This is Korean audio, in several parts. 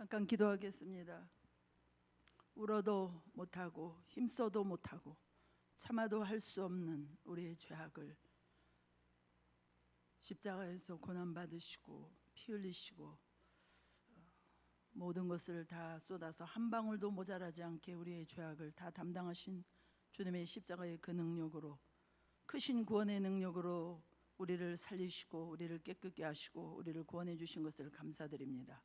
잠깐 기도하겠습니다. 울어도 못하고 힘써도 못하고 참아도 할 수 없는 우리의 죄악을 십자가에서 고난받으시고 피 흘리시고 모든 것을 다 쏟아서 한 방울도 모자라지 않게 우리의 죄악을 다 담당하신 주님의 십자가의 그 능력으로, 크신 구원의 능력으로 우리를 살리시고 우리를 깨끗게 하시고 우리를 구원해 주신 것을 감사드립니다.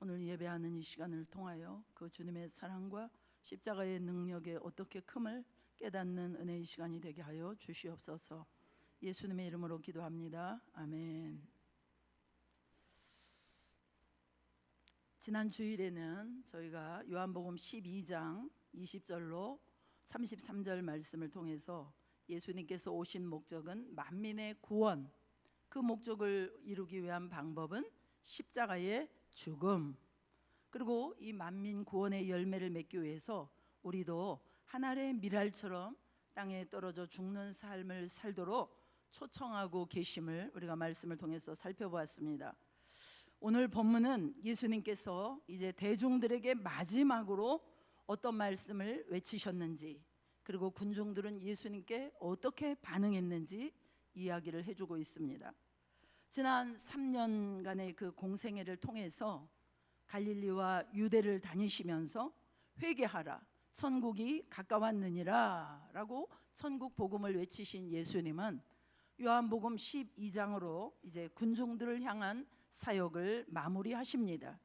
오늘 예배하는 이 시간을 통하여 그 주님의 사랑과 십자가의 능력의 어떻게 큼을 깨닫는 은혜의 시간이 되게 하여 주시옵소서. 예수님의 이름으로 기도합니다. 아멘. 지난 주일에는 저희가 요한복음 12장 20절로 33절 말씀을 통해서 예수님께서 오신 목적은 만민의 구원, 그 목적을 이루기 위한 방법은 십자가의 죽음, 그리고 이 만민 구원의 열매를 맺기 위해서 우리도 한 알의 밀알처럼 땅에 떨어져 죽는 삶을 살도록 초청하고 계심을 우리가 말씀을 통해서 살펴보았습니다. 오늘 본문은 예수님께서 이제 대중들에게 마지막으로 어떤 말씀을 외치셨는지, 그리고 군중들은 예수님께 어떻게 반응했는지 이야기를 해주고 있습니다. 지난 3년간의 그 공생애를 통해서 갈릴리와 유대를 다니시면서 회개하라, 천국이 가까웠느니라 라고 천국 복음을 외치신 예수님은 요한복음 12장으로 이제 군중들을 향한 사역을 마무리하십니다.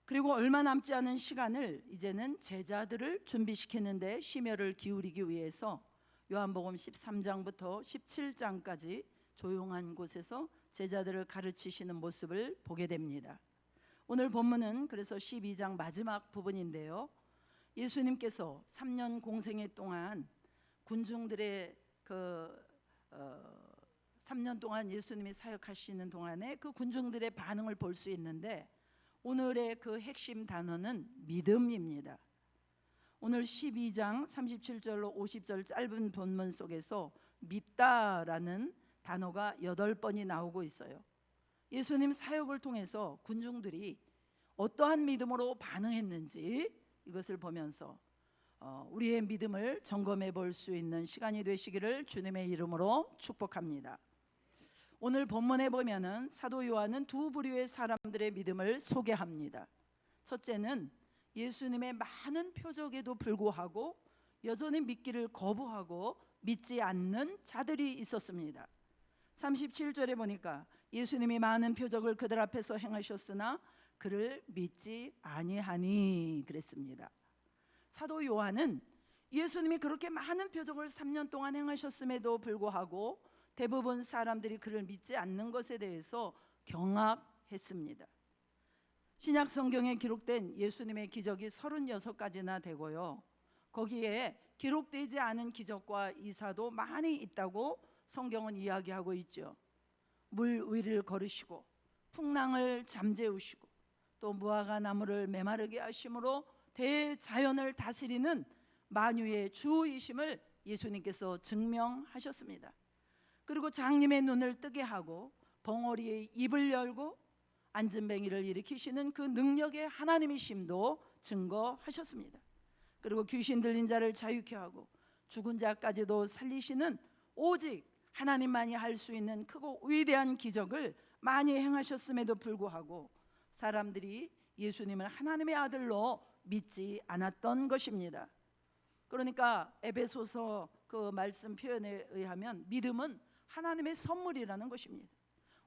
그리고 얼마 남지 않은 시간을 이제는 제자들을 준비시키는데 심혈을 기울이기 위해서 요한복음 13장부터 17장까지 조용한 곳에서 제자들을 가르치시는 모습을 보게 됩니다. 오늘 본문은 그래서 12장 마지막 부분인데요, 예수님께서 3년 공생애 동안 군중들의 3년 동안 예수님이 사역하시는 동안에 그 군중들의 반응을 볼 수 있는데, 오늘의 그 핵심 단어는 믿음입니다. 오늘 12장 37절로 50절 짧은 본문 속에서 믿다라는 단어가 8번이 나오고 있어요. 예수님 사역을 통해서 군중들이 어떠한 믿음으로 반응했는지 이것을 보면서 우리의 믿음을 점검해 볼 수 있는 시간이 되시기를 주님의 이름으로 축복합니다. 오늘 본문에 보면은 사도 요한은 두 부류의 사람들의 믿음을 소개합니다. 첫째는 예수님의 많은 표적에도 불구하고 여전히 믿기를 거부하고 믿지 않는 자들이 있었습니다. 37절에 보니까 예수님이 많은 표적을 그들 앞에서 행하셨으나 그를 믿지 아니하니 그랬습니다. 사도 요한은 예수님이 그렇게 많은 표적을 3년 동안 행하셨음에도 불구하고 대부분 사람들이 그를 믿지 않는 것에 대해서 경악했습니다. 신약 성경에 기록된 예수님의 기적이 36가지나 되고요, 거기에 기록되지 않은 기적과 이사도 많이 있다고 성경은 이야기하고 있죠. 물 위를 걸으시고 풍랑을 잠재우시고 또 무화과 나무를 메마르게 하심으로 대자연을 다스리는 만유의 주이심을 예수님께서 증명하셨습니다. 그리고 장님의 눈을 뜨게 하고 벙어리의 입을 열고 안진뱅이를 일으키시는 그 능력의 하나님이심도 증거하셨습니다. 그리고 귀신 들린 자를 자유케 하고 죽은 자까지도 살리시는 오직 하나님만이 할 수 있는 크고 위대한 기적을 많이 행하셨음에도 불구하고 사람들이 예수님을 하나님의 아들로 믿지 않았던 것입니다. 그러니까 에베소서 그 말씀 표현에 의하면 믿음은 하나님의 선물이라는 것입니다.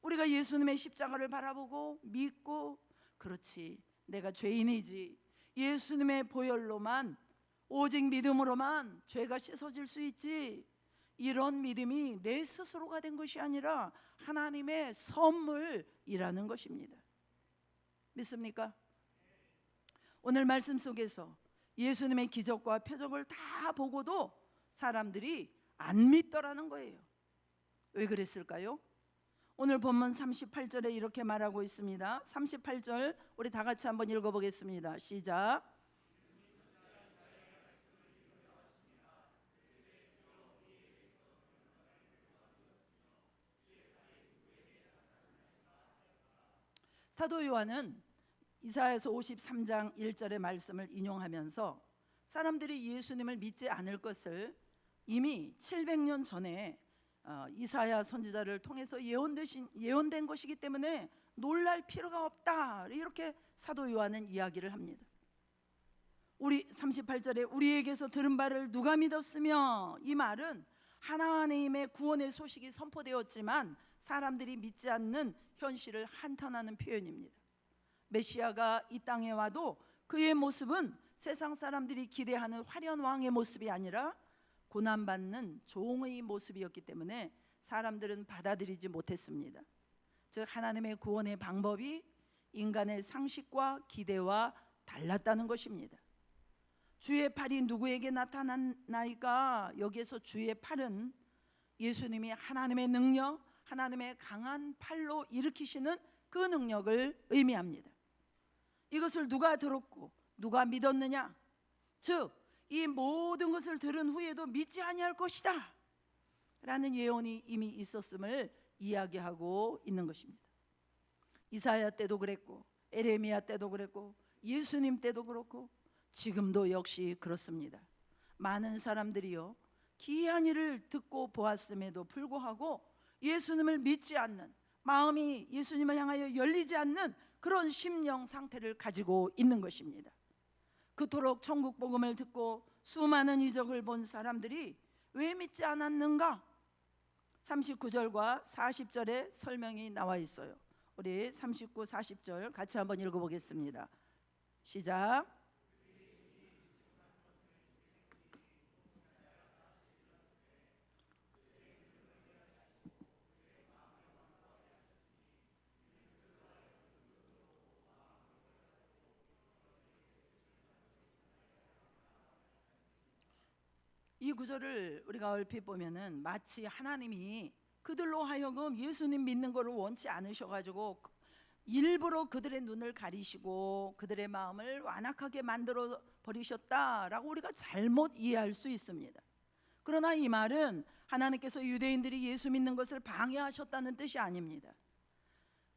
우리가 예수님의 십자가를 바라보고 믿고, 그렇지, 내가 죄인이지, 예수님의 보혈로만, 오직 믿음으로만 죄가 씻어질 수 있지, 이런 믿음이 내 스스로가 된 것이 아니라 하나님의 선물이라는 것입니다. 믿습니까? 오늘 말씀 속에서 예수님의 기적과 표적을 다 보고도 사람들이 안 믿더라는 거예요. 왜 그랬을까요? 오늘 본문 38절에 이렇게 말하고 있습니다. 38절 우리 다 같이 한번 읽어보겠습니다. 시작. 사도 요한은 이사야서 53장 1절의 말씀을 인용하면서 사람들이 예수님을 믿지 않을 것을 이미 700년 전에 이사야 선지자를 통해서 예언된 것이기 때문에 놀랄 필요가 없다, 이렇게 사도 요한은 이야기를 합니다. 우리 38절에 우리에게서 들은 바를 누가 믿었으며, 이 말은 하나님의 구원의 소식이 선포되었지만 사람들이 믿지 않는 현실을 한탄하는 표현입니다. 메시아가 이 땅에 와도 그의 모습은 세상 사람들이 기대하는 화려한 왕의 모습이 아니라 고난받는 종의 모습이었기 때문에 사람들은 받아들이지 못했습니다. 즉 하나님의 구원의 방법이 인간의 상식과 기대와 달랐다는 것입니다. 주의 팔이 누구에게 나타났나이까? 여기에서 주의 팔은 예수님이 하나님의 능력, 하나님의 강한 팔로 일으키시는 그 능력을 의미합니다. 이것을 누가 들었고 누가 믿었느냐? 즉 이 모든 것을 들은 후에도 믿지 아니할 것이다 라는 예언이 이미 있었음을 이야기하고 있는 것입니다. 이사야 때도 그랬고 에레미야 때도 그랬고 예수님 때도 그렇고 지금도 역시 그렇습니다. 많은 사람들이요, 기이한 일을 듣고 보았음에도 불구하고 예수님을 믿지 않는, 마음이 예수님을 향하여 열리지 않는 그런 심령 상태를 가지고 있는 것입니다. 그토록 천국 복음을 듣고 수많은 이적을 본 사람들이 왜 믿지 않았는가? 39절과 40절에 설명이 나와 있어요. 우리 39, 40절 같이 한번 읽어보겠습니다. 시작. 이 구절을 우리가 얼핏 보면은 마치 하나님이 그들로 하여금 예수님 믿는 것을 원치 않으셔가지고 일부러 그들의 눈을 가리시고 그들의 마음을 완악하게 만들어 버리셨다라고 우리가 잘못 이해할 수 있습니다. 그러나 이 말은 하나님께서 유대인들이 예수 믿는 것을 방해하셨다는 뜻이 아닙니다.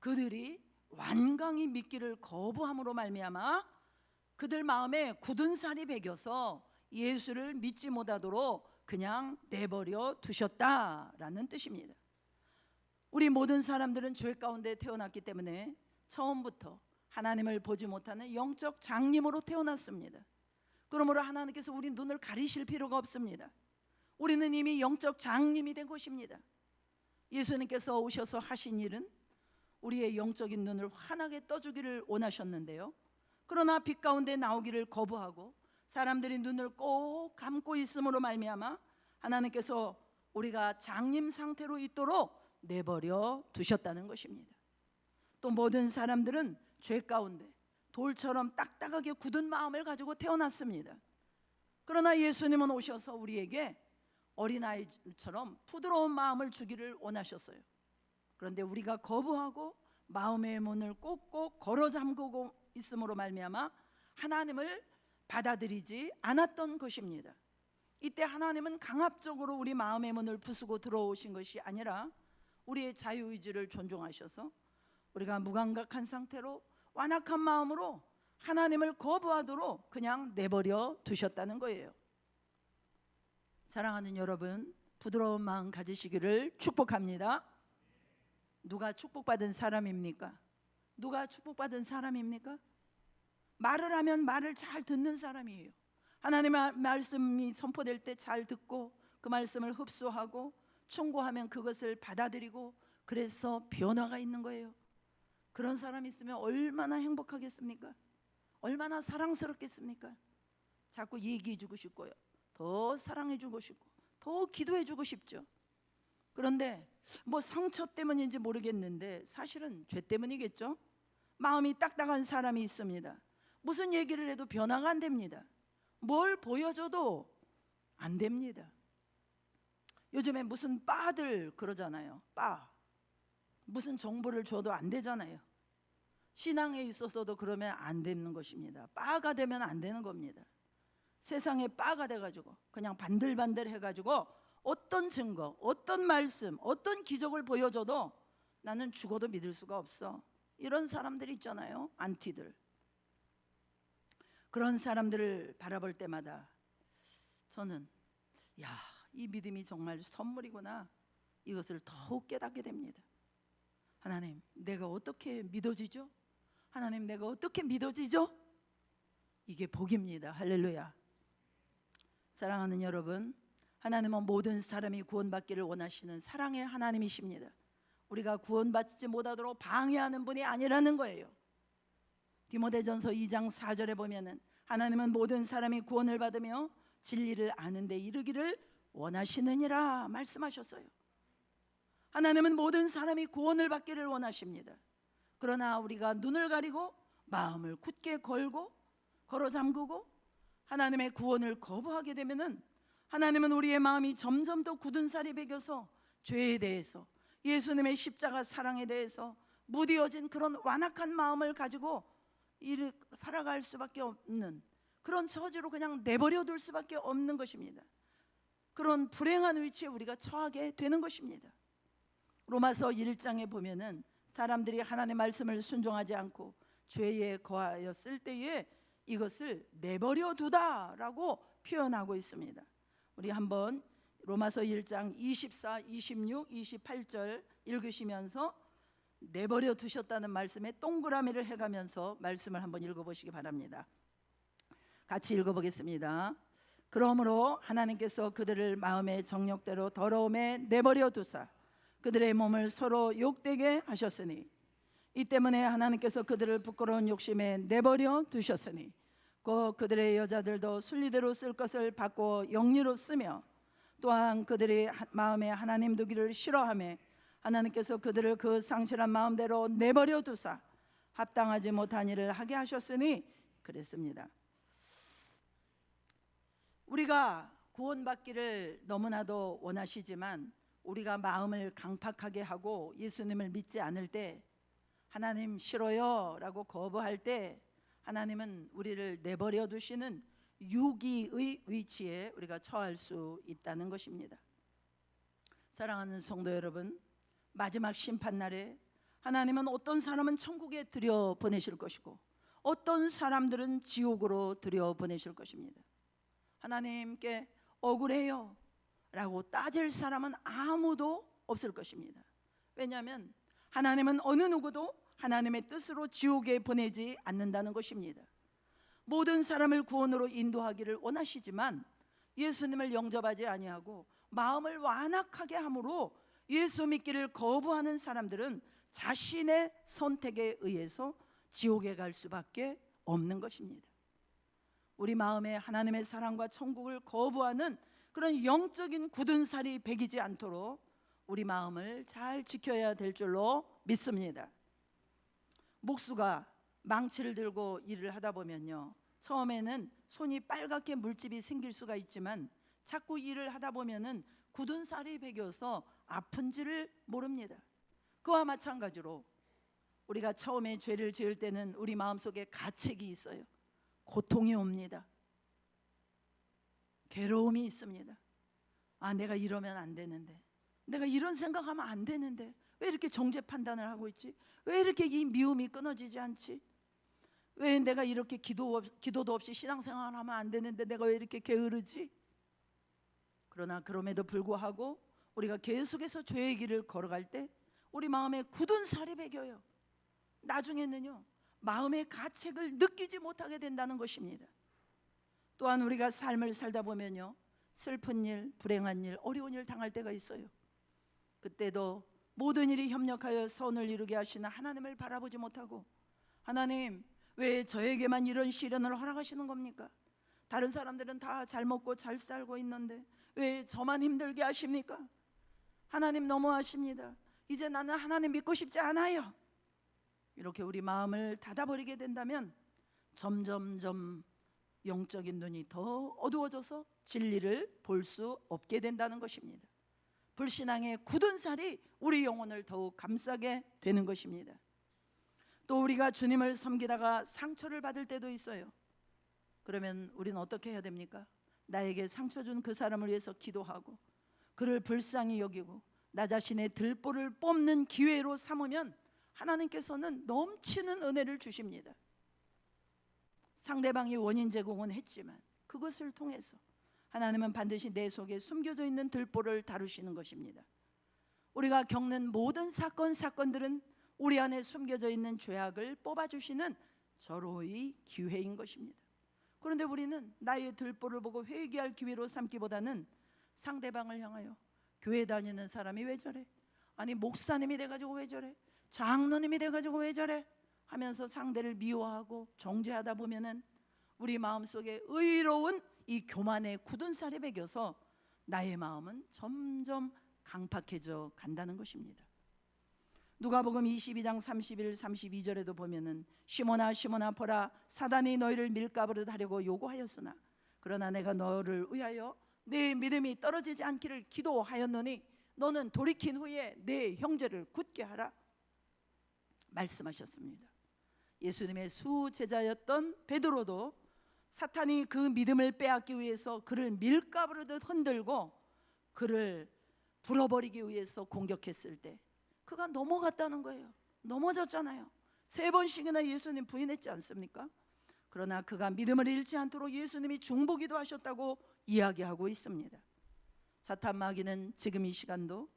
그들이 완강히 믿기를 거부함으로 말미암아 그들 마음에 굳은 살이 배겨서 예수를 믿지 못하도록 그냥 내버려 두셨다라는 뜻입니다. 우리 모든 사람들은 죄 가운데 태어났기 때문에 처음부터 하나님을 보지 못하는 영적 장님으로 태어났습니다. 그러므로 하나님께서 우리 눈을 가리실 필요가 없습니다. 우리는 이미 영적 장님이 된 것입니다. 예수님께서 오셔서 하신 일은 우리의 영적인 눈을 환하게 떠주기를 원하셨는데요, 그러나 빛 가운데 나오기를 거부하고 사람들이 눈을 꼭 감고 있음으로 말미암아 하나님께서 우리가 장님 상태로 있도록 내버려 두셨다는 것입니다. 또 모든 사람들은 죄 가운데 돌처럼 딱딱하게 굳은 마음을 가지고 태어났습니다. 그러나 예수님은 오셔서 우리에게 어린아이처럼 부드러운 마음을 주기를 원하셨어요. 그런데 우리가 거부하고 마음의 문을 꼭꼭 걸어 잠그고 있음으로 말미암아 하나님을 받아들이지 않았던 것입니다. 이때 하나님은 강압적으로 우리 마음의 문을 부수고 들어오신 것이 아니라 우리의 자유의지를 존중하셔서 우리가 무감각한 상태로 완악한 마음으로 하나님을 거부하도록 그냥 내버려 두셨다는 거예요. 사랑하는 여러분, 부드러운 마음 가지시기를 축복합니다. 누가 축복받은 사람입니까? 누가 축복받은 사람입니까? 말을 하면 말을 잘 듣는 사람이에요. 하나님의 말씀이 선포될 때 잘 듣고 그 말씀을 흡수하고 충고하면 그것을 받아들이고 그래서 변화가 있는 거예요. 그런 사람이 있으면 얼마나 행복하겠습니까? 얼마나 사랑스럽겠습니까? 자꾸 얘기해 주고 싶고요, 더 사랑해 주고 싶고 더 기도해 주고 싶죠. 그런데 뭐 상처 때문인지 모르겠는데 사실은 죄 때문이겠죠. 마음이 딱딱한 사람이 있습니다. 무슨 얘기를 해도 변화가 안 됩니다. 뭘 보여줘도 안 됩니다. 요즘에 무슨 빠들 그러잖아요. 빠. 무슨 정보를 줘도 안 되잖아요. 신앙에 있어서도 그러면 안 되는 것입니다. 빠가 되면 안 되는 겁니다. 세상에 빠가 돼가지고 그냥 반들반들 해가지고 어떤 증거, 어떤 말씀, 어떤 기적을 보여줘도 나는 죽어도 믿을 수가 없어, 이런 사람들이 있잖아요. 안티들. 그런 사람들을 바라볼 때마다 저는 이 믿음이 정말 선물이구나, 이것을 더욱 깨닫게 됩니다. 하나님, 내가 어떻게 믿어지죠? 하나님, 내가 어떻게 믿어지죠? 이게 복입니다. 할렐루야. 사랑하는 여러분, 하나님은 모든 사람이 구원받기를 원하시는 사랑의 하나님이십니다. 우리가 구원받지 못하도록 방해하는 분이 아니라는 거예요. 디모데전서 2장 4절에 보면은 하나님은 모든 사람이 구원을 받으며 진리를 아는 데 이르기를 원하시느니라 말씀하셨어요. 하나님은 모든 사람이 구원을 받기를 원하십니다. 그러나 우리가 눈을 가리고 마음을 굳게 걸어 잠그고 하나님의 구원을 거부하게 되면은 하나님은 우리의 마음이 점점 더 굳은 살이 배겨서 죄에 대해서, 예수님의 십자가 사랑에 대해서 무뎌진 그런 완악한 마음을 가지고 살아갈 수밖에 없는 그런 처지로 그냥 내버려 둘 수밖에 없는 것입니다. 그런 불행한 위치에 우리가 처하게 되는 것입니다. 로마서 1장에 보면은 사람들이 하나님의 말씀을 순종하지 않고 죄에 거하였을 때에 이것을 내버려 두다라고 표현하고 있습니다. 우리 한번 로마서 1장 24, 26, 28절 읽으시면서 내버려 두셨다는 말씀에 동그라미를 해가면서 말씀을 한번 읽어보시기 바랍니다. 같이 읽어보겠습니다. 그러므로 하나님께서 그들을 마음의 정욕대로 더러움에 내버려 두사 그들의 몸을 서로 욕되게 하셨으니 이 때문에 하나님께서 그들을 부끄러운 욕심에 내버려 두셨으니 곧 그들의 여자들도 순리대로 쓸 것을 바꾸어 영리로 쓰며 또한 그들이 마음에 하나님 두기를 싫어하며 하나님께서 그들을 그 상실한 마음대로 내버려 두사 합당하지 못한 일을 하게 하셨으니 그랬습니다. 우리가 구원받기를 너무나도 원하시지만 우리가 마음을 강팍하게 하고 예수님을 믿지 않을 때, 하나님 싫어요 라고 거부할 때 하나님은 우리를 내버려 두시는 유기의 위치에 우리가 처할 수 있다는 것입니다. 사랑하는 성도 여러분, 마지막 심판날에 하나님은 어떤 사람은 천국에 들여보내실 것이고 어떤 사람들은 지옥으로 들여보내실 것입니다. 하나님께 억울해요 라고 따질 사람은 아무도 없을 것입니다. 왜냐하면 하나님은 어느 누구도 하나님의 뜻으로 지옥에 보내지 않는다는 것입니다. 모든 사람을 구원으로 인도하기를 원하시지만 예수님을 영접하지 아니하고 마음을 완악하게 함으로 예수 믿기를 거부하는 사람들은 자신의 선택에 의해서 지옥에 갈 수밖에 없는 것입니다. 우리 마음에 하나님의 사랑과 천국을 거부하는 그런 영적인 굳은 살이 배기지 않도록 우리 마음을 잘 지켜야 될 줄로 믿습니다. 목수가 망치를 들고 일을 하다 보면요, 처음에는 손이 빨갛게 물집이 생길 수가 있지만 자꾸 일을 하다 보면은 굳은 살이 배겨서 아픈지를 모릅니다. 그와 마찬가지로 우리가 처음에 죄를 지을 때는 우리 마음속에 가책이 있어요. 고통이 옵니다. 괴로움이 있습니다. 내가 이러면 안 되는데, 내가 이런 생각하면 안 되는데 왜 이렇게 정죄 판단을 하고 있지? 왜 이렇게 이 미움이 끊어지지 않지? 왜 내가 이렇게 기도도 없이 신앙생활을 하면 안 되는데 내가 왜 이렇게 게으르지? 그러나 그럼에도 불구하고 우리가 계속해서 죄의 길을 걸어갈 때 우리 마음에 굳은 살이 배겨요. 나중에는요, 마음의 가책을 느끼지 못하게 된다는 것입니다. 또한 우리가 삶을 살다 보면요, 슬픈 일, 불행한 일, 어려운 일 당할 때가 있어요. 그때도 모든 일이 협력하여 선을 이루게 하시는 하나님을 바라보지 못하고, 하나님 왜 저에게만 이런 시련을 허락하시는 겁니까? 다른 사람들은 다 잘 먹고 잘 살고 있는데 왜 저만 힘들게 하십니까? 하나님 너무하십니다. 이제 나는 하나님 믿고 싶지 않아요. 이렇게 우리 마음을 닫아버리게 된다면 점점점 영적인 눈이 더 어두워져서 진리를 볼 수 없게 된다는 것입니다. 불신앙의 굳은 살이 우리 영혼을 더욱 감싸게 되는 것입니다. 또 우리가 주님을 섬기다가 상처를 받을 때도 있어요. 그러면 우리는 어떻게 해야 됩니까? 나에게 상처 준 그 사람을 위해서 기도하고 그를 불쌍히 여기고 나 자신의 들보를 뽑는 기회로 삼으면 하나님께서는 넘치는 은혜를 주십니다. 상대방이 원인 제공은 했지만 그것을 통해서 하나님은 반드시 내 속에 숨겨져 있는 들보를 다루시는 것입니다. 우리가 겪는 모든 사건들은 우리 안에 숨겨져 있는 죄악을 뽑아주시는 절호의 기회인 것입니다. 그런데 우리는 나의 들보를 보고 회개할 기회로 삼기보다는 상대방을 향하여 교회 다니는 사람이 왜 저래? 아니 목사님이 돼가지고 왜 저래? 장로님이 돼가지고 왜 저래? 하면서 상대를 미워하고 정죄하다 보면은 우리 마음속에 의로운 이 교만의 굳은 살이 배겨서 나의 마음은 점점 강팍해져 간다는 것입니다. 누가복음 22장 31, 32절에도 보면은 시몬아 시몬아 보라 사단이 너희를 밀가부르듯 하려고 요구하였으나 그러나 내가 너를 위하여 네 믿음이 떨어지지 않기를 기도하였노니 너는 돌이킨 후에 네 형제를 굳게 하라 말씀하셨습니다. 예수님의 수제자였던 베드로도 사탄이 그 믿음을 빼앗기 위해서 그를 밀가부르듯 흔들고 그를 불어버리기 위해서 공격했을 때 그가 넘어갔다는 거예요. 넘어졌잖아요. 3번씩이나 예수님 부인했지 않습니까? 그러나 그가 믿음을 잃지 않도록 예수님이 중보기도 하셨다고 이야기하고 있습니다. 사탄 마귀는 지금 이 시간도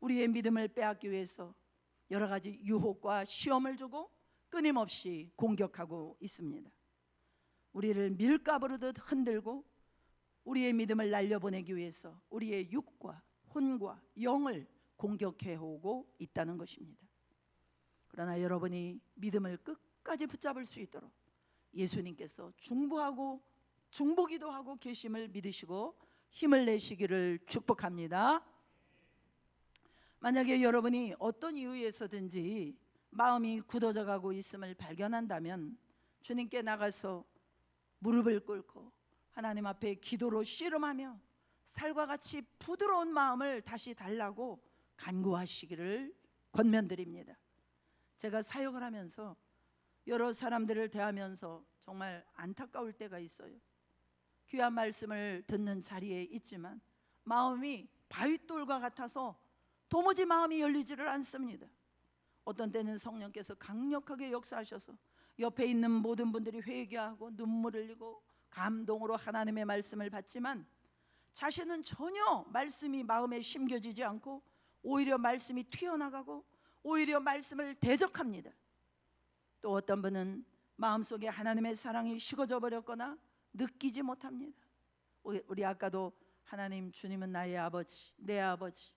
우리의 믿음을 빼앗기 위해서 여러 가지 유혹과 시험을 주고 끊임없이 공격하고 있습니다. 우리를 밀가부르듯 흔들고 우리의 믿음을 날려보내기 위해서 우리의 육과 혼과 영을 공격해오고 있다는 것입니다. 그러나 여러분이 믿음을 끝까지 붙잡을 수 있도록 예수님께서 중보기도 하고 계심을 믿으시고 힘을 내시기를 축복합니다. 만약에 여러분이 어떤 이유에서든지 마음이 굳어져 가고 있음을 발견한다면 주님께 나가서 무릎을 꿇고 하나님 앞에 기도로 씨름하며 살과 같이 부드러운 마음을 다시 달라고 간구하시기를 권면드립니다. 제가 사역을 하면서 여러 사람들을 대하면서 정말 안타까울 때가 있어요. 귀한 말씀을 듣는 자리에 있지만 마음이 바윗돌과 같아서 도무지 마음이 열리지를 않습니다. 어떤 때는 성령께서 강력하게 역사하셔서 옆에 있는 모든 분들이 회개하고 눈물을 흘리고 감동으로 하나님의 말씀을 받지만 자신은 전혀 말씀이 마음에 심겨지지 않고 오히려 말씀이 튀어나가고 오히려 말씀을 대적합니다. 또 어떤 분은 마음속에 하나님의 사랑이 식어져 버렸거나 느끼지 못합니다. 우리 아까도 하나님 주님은 나의 아버지 내 아버지,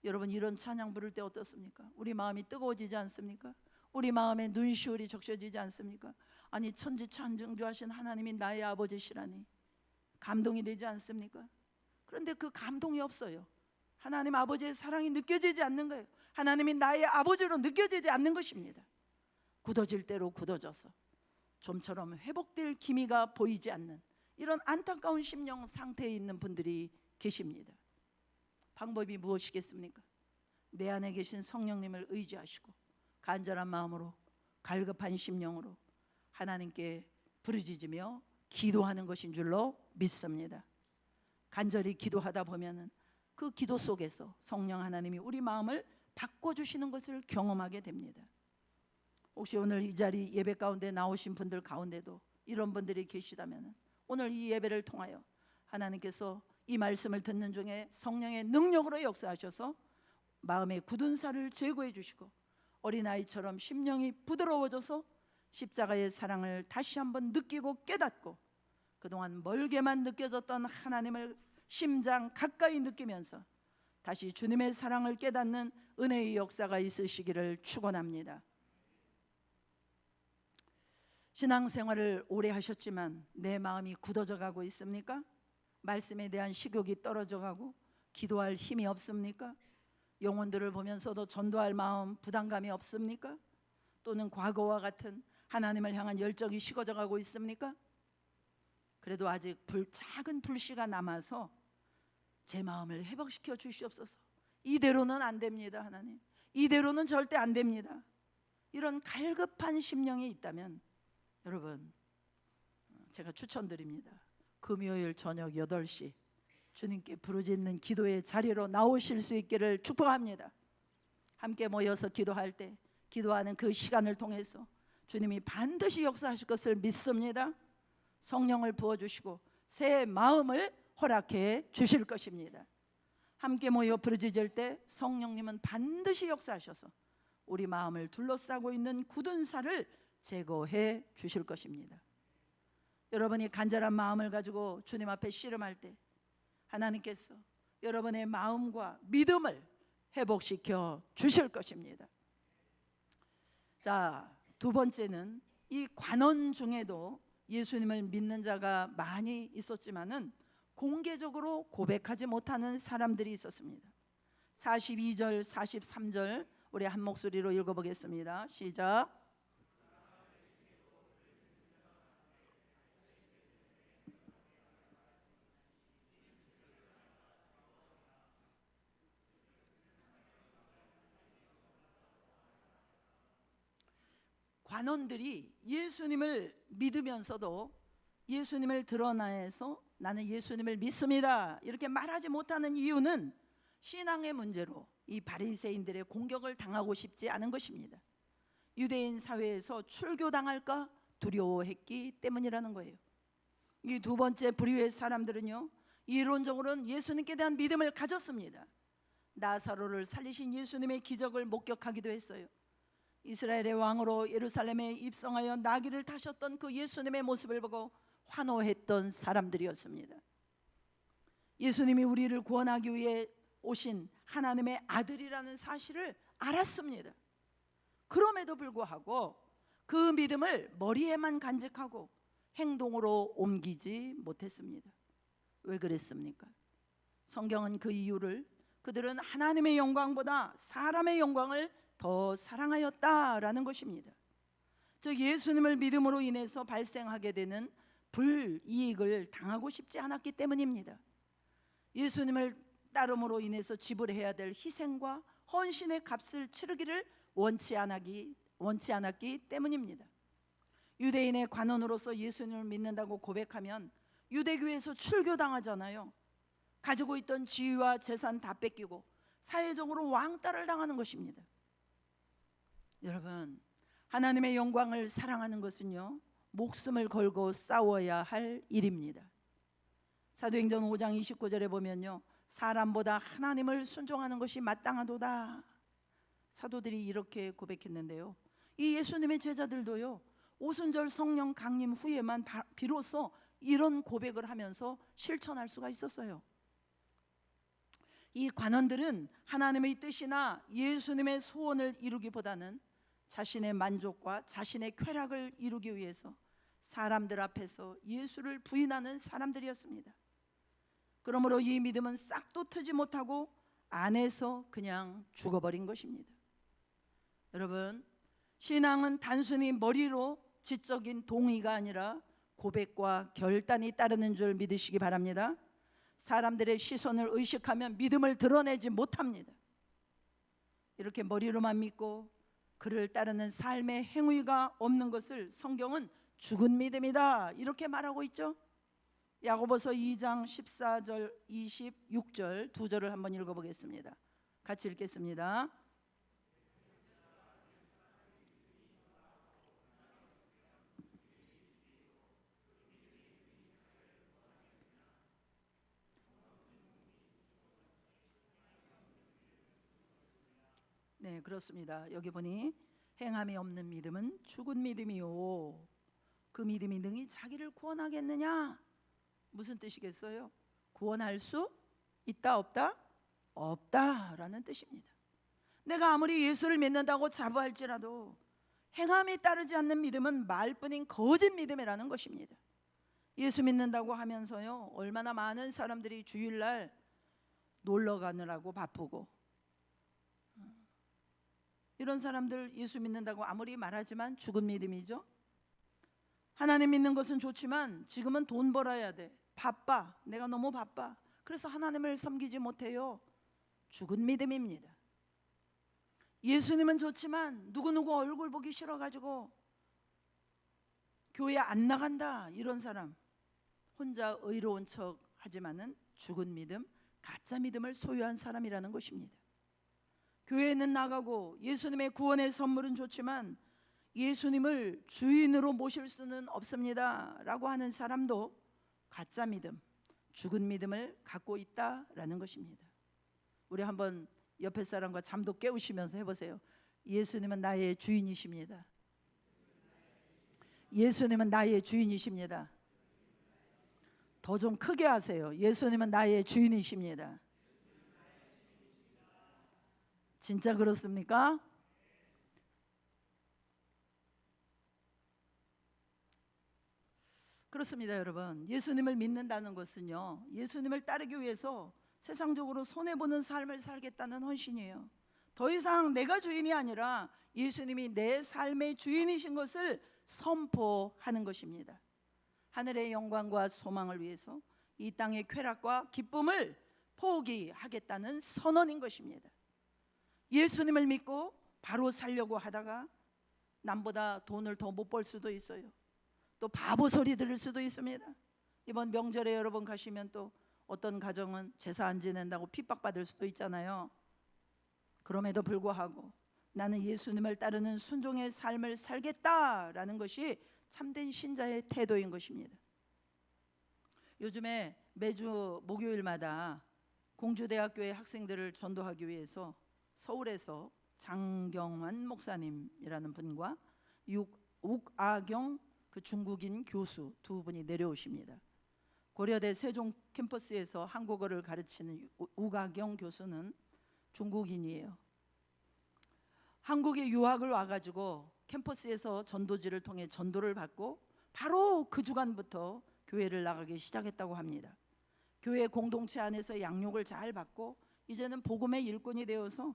여러분 이런 찬양 부를 때 어떻습니까? 우리 마음이 뜨거워지지 않습니까? 우리 마음에 눈시울이 적셔지지 않습니까? 아니 천지창조하신 하나님이 나의 아버지시라니 감동이 되지 않습니까? 그런데 그 감동이 없어요. 하나님 아버지의 사랑이 느껴지지 않는 거예요. 하나님이 나의 아버지로 느껴지지 않는 것입니다. 굳어질 대로 굳어져서 좀처럼 회복될 기미가 보이지 않는 이런 안타까운 심령 상태에 있는 분들이 계십니다. 방법이 무엇이겠습니까? 내 안에 계신 성령님을 의지하시고 간절한 마음으로 갈급한 심령으로 하나님께 부르짖으며 기도하는 것인 줄로 믿습니다. 간절히 기도하다 보면은 그 기도 속에서 성령 하나님이 우리 마음을 바꿔주시는 것을 경험하게 됩니다. 혹시 오늘 이 자리 예배 가운데 나오신 분들 가운데도 이런 분들이 계시다면 오늘 이 예배를 통하여 하나님께서 이 말씀을 듣는 중에 성령의 능력으로 역사하셔서 마음의 굳은 살을 제거해 주시고 어린아이처럼 심령이 부드러워져서 십자가의 사랑을 다시 한번 느끼고 깨닫고 그동안 멀게만 느껴졌던 하나님을 심장 가까이 느끼면서 다시 주님의 사랑을 깨닫는 은혜의 역사가 있으시기를 축원합니다. 신앙생활을 오래 하셨지만 내 마음이 굳어져 가고 있습니까? 말씀에 대한 식욕이 떨어져 가고 기도할 힘이 없습니까? 영혼들을 보면서도 전도할 마음 부담감이 없습니까? 또는 과거와 같은 하나님을 향한 열정이 식어져 가고 있습니까? 그래도 아직 작은 불씨가 남아서 제 마음을 회복시켜 주시옵소서. 이대로는 안 됩니다. 하나님 이대로는 절대 안 됩니다. 이런 갈급한 심령이 있다면 여러분 제가 추천드립니다. 금요일 저녁 8시 주님께 부르짖는 기도의 자리로 나오실 수 있기를 축복합니다. 함께 모여서 기도할 때 기도하는 그 시간을 통해서 주님이 반드시 역사하실 것을 믿습니다. 성령을 부어주시고 새 마음을 허락해 주실 것입니다. 함께 모여 부르짖을 때 성령님은 반드시 역사하셔서 우리 마음을 둘러싸고 있는 굳은 살을 제거해 주실 것입니다. 여러분이 간절한 마음을 가지고 주님 앞에 씨름할 때 하나님께서 여러분의 마음과 믿음을 회복시켜 주실 것입니다. 자, 두 번째는 이 관원 중에도 예수님을 믿는 자가 많이 있었지만은 공개적으로 고백하지 못하는 사람들이 있었습니다. 42절, 43절 우리 한 목소리로 읽어보겠습니다. 시작. 관원들이 예수님을 믿으면서도 예수님을 드러나해서 나는 예수님을 믿습니다 이렇게 말하지 못하는 이유는 신앙의 문제로 이 바리새인들의 공격을 당하고 싶지 않은 것입니다. 유대인 사회에서 출교당할까 두려워했기 때문이라는 거예요. 이 두 번째 부류의 사람들은요, 이론적으로는 예수님께 대한 믿음을 가졌습니다. 나사로를 살리신 예수님의 기적을 목격하기도 했어요. 이스라엘의 왕으로 예루살렘에 입성하여 나귀를 타셨던 그 예수님의 모습을 보고 환호했던 사람들이었습니다. 예수님이 우리를 구원하기 위해 오신 하나님의 아들이라는 사실을 알았습니다. 그럼에도 불구하고 그 믿음을 머리에만 간직하고 행동으로 옮기지 못했습니다. 왜 그랬습니까? 성경은 그 이유를 그들은 하나님의 영광보다 사람의 영광을 더 사랑하였다라는 것입니다. 즉 예수님을 믿음으로 인해서 발생하게 되는 불이익을 당하고 싶지 않았기 때문입니다. 예수님을 따름으로 인해서 지불해야 될 희생과 헌신의 값을 치르기를 원치 않았기 때문입니다. 유대인의 관원으로서 예수님을 믿는다고 고백하면 유대교에서 출교당하잖아요. 가지고 있던 지위와 재산 다 뺏기고 사회적으로 왕따를 당하는 것입니다. 여러분, 하나님의 영광을 사랑하는 것은요, 목숨을 걸고 싸워야 할 일입니다. 사도행전 5장 29절에 보면요, 사람보다 하나님을 순종하는 것이 마땅하도다. 사도들이 이렇게 고백했는데요, 이 예수님의 제자들도요, 오순절 성령 강림 후에만 비로소 이런 고백을 하면서 실천할 수가 있었어요. 이 관원들은 하나님의 뜻이나 예수님의 소원을 이루기보다는 자신의 만족과 자신의 쾌락을 이루기 위해서 사람들 앞에서 예수를 부인하는 사람들이었습니다. 그러므로 이 믿음은 싹도 트지 못하고 안에서 그냥 죽어버린 것입니다. 여러분, 신앙은 단순히 머리로 지적인 동의가 아니라 고백과 결단이 따르는 줄 믿으시기 바랍니다. 사람들의 시선을 의식하면 믿음을 드러내지 못합니다. 이렇게 머리로만 믿고 그를 따르는 삶의 행위가 없는 것을 성경은 죽은 믿음이다 이렇게 말하고 있죠. 야고보서 2장 14절 26절 두 절을 한번 읽어보겠습니다. 같이 읽겠습니다. 네, 그렇습니다. 여기 보니 행함이 없는 믿음은 죽은 믿음이요, 그 믿음이 능히 자기를 구원하겠느냐? 무슨 뜻이겠어요? 구원할 수 있다 없다? 없다라는 뜻입니다. 내가 아무리 예수를 믿는다고 자부할지라도 행함이 따르지 않는 믿음은 말뿐인 거짓 믿음이라는 것입니다. 예수 믿는다고 하면서요, 얼마나 많은 사람들이 주일날 놀러 가느라고 바쁘고, 이런 사람들 예수 믿는다고 아무리 말하지만 죽은 믿음이죠. 하나님 믿는 것은 좋지만 지금은 돈 벌어야 돼, 바빠, 내가 너무 바빠, 그래서 하나님을 섬기지 못해요. 죽은 믿음입니다. 예수님은 좋지만 누구누구 얼굴 보기 싫어가지고 교회 안 나간다, 이런 사람 혼자 의로운 척 하지만은 죽은 믿음, 가짜 믿음을 소유한 사람이라는 것입니다. 교회는 나가고 예수님의 구원의 선물은 좋지만 예수님을 주인으로 모실 수는 없습니다 라고 하는 사람도 가짜 믿음, 죽은 믿음을 갖고 있다라는 것입니다. 우리 한번 옆에 사람과 잠도 깨우시면서 해보세요. 예수님은 나의 주인이십니다. 예수님은 나의 주인이십니다. 더 좀 크게 하세요. 예수님은 나의 주인이십니다. 진짜 그렇습니까? 그렇습니다, 여러분. 예수님을 믿는다는 것은요, 예수님을 따르기 위해서 세상적으로 손해보는 삶을 살겠다는 헌신이에요. 더 이상 내가 주인이 아니라 예수님이 내 삶의 주인이신 것을 선포하는 것입니다. 하늘의 영광과 소망을 위해서 이 땅의 쾌락과 기쁨을 포기하겠다는 선언인 것입니다. 예수님을 믿고 바로 살려고 하다가 남보다 돈을 더 못 벌 수도 있어요. 또 바보 소리 들을 수도 있습니다. 이번 명절에 여러분 가시면 또 어떤 가정은 제사 안 지낸다고 핍박받을 수도 있잖아요. 그럼에도 불구하고 나는 예수님을 따르는 순종의 삶을 살겠다라는 것이 참된 신자의 태도인 것입니다. 요즘에 매주 목요일마다 공주대학교의 학생들을 전도하기 위해서 서울에서 장경환 목사님이라는 분과 욱아경 그 중국인 교수 두 분이 내려오십니다. 고려대 세종 캠퍼스에서 한국어를 가르치는 욱아경 교수는 중국인이에요. 한국에 유학을 와가지고 캠퍼스에서 전도지를 통해 전도를 받고 바로 그 주간부터 교회를 나가기 시작했다고 합니다. 교회 공동체 안에서 양육을 잘 받고 이제는 복음의 일꾼이 되어서